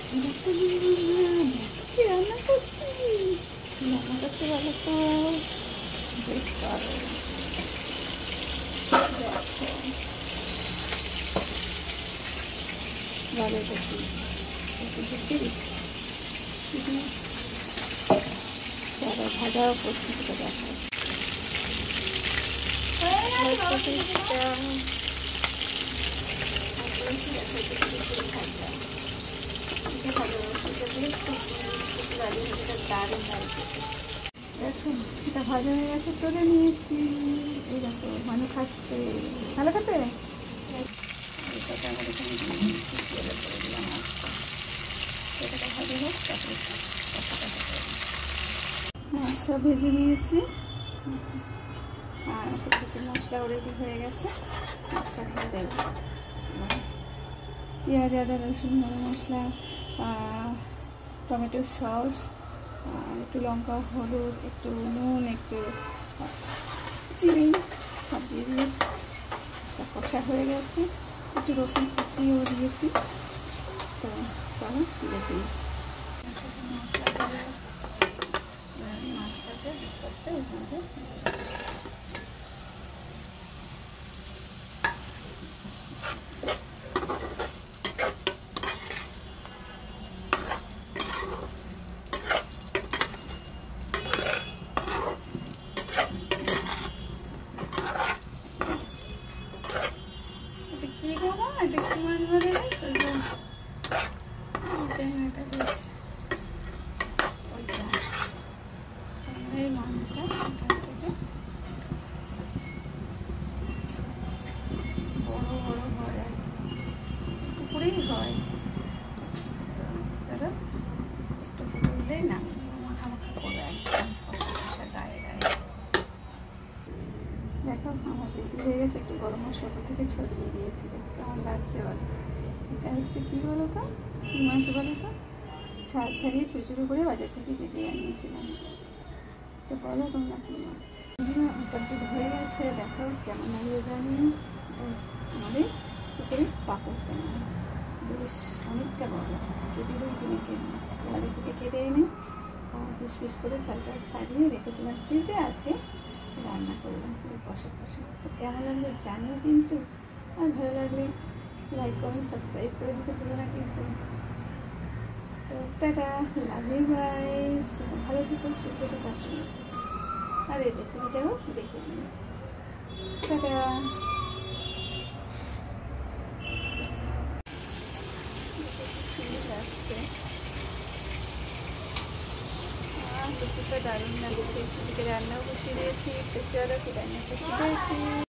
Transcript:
কি রান্না করছি? রান্না করতে বলো তো বেশ পারো। ভালো করছি সারা ভাজাও করছি, সেটা দেখো। দেখো এটা ভাজা হয়ে গেছে, তুলে নিয়েছি। এই দেখো মানু খাচ্ছে, ভালো খাচ্ছে। এটাকে আবার এখানে দিয়ে নিয়েছি, তেলে করে দিলাম মাছটা। এটাকে ভাজা হোক, তারপরে মাছটা ভেজে নিয়েছি আর সেটাকে মশলাও রেডি হয়ে গেছে। মাছটা খেয়ে দেবো। পেঁয়াজ, আদা, রসুন, গরম মশলা, টমেটো সস, একটু লঙ্কা, হলুদ, একটু নুন, একটু চিনি সব দিয়ে দিয়েছি। কষা হয়ে গেছে, একটু রসুন কুচিও দিয়েছি। তো চলো দিয়ে দিই। মাছটাকে আস্তে আস্তে ওইভাবে কি করবো, এটা কি মাছ ধরে গেছে। এটা বেশ ওইটা এই মাছটা থেকে বড় বড় হয়, আর পুকুরেই হয়। চলো একটু পুকুরলেই না মাখা মাখা করে একদম কষা কষা গায়ে গায়ে। দেখো আমার রেডি হয়ে গেছে। একটু গরম মশলা উপর থেকে ছড়িয়ে দিয়েছি। কেমন লাগছে বলো? এটা হচ্ছে কি বলো তো, কী মাছ বলো তো? ছাড় ছাড়িয়ে ছোটো ছোটো করে বাজার থেকে কেটে আনিয়েছিলাম। তো বলো তোমরা কী মাছ? ওটা দুধ হয়ে গেছে, দেখো কেমন লাগবে জানি। আমাদের পুকুরের পাকসটা নেই, বেশ অনেকটা বড়, কেটে কিনে মাছ বাজার থেকে কেটে এনে পিস পিস করে ছালটা ছাড়িয়ে রেখেছিলাম ফ্রিজে। আজকে রান্না করলাম কষা কষা। তো কেমন লাগলো জানিও কিন্তু। আর ভালো লাগলে লাইক কমেন্ট সাবস্ক্রাইব করে দিতে ভুলো না কিন্তু। তো টাটা, লাভ ইউ গাইস। তোমরা ভালো থেকো, সুস্থ থেকো, আসুন আর এই রেসিপিটাও দেখে নিন। টাটা। দারুণ লাগছে। এদিকে রান্নাও বসিয়ে দিয়েছি। তো চলো কি রান্না করছি দেখি।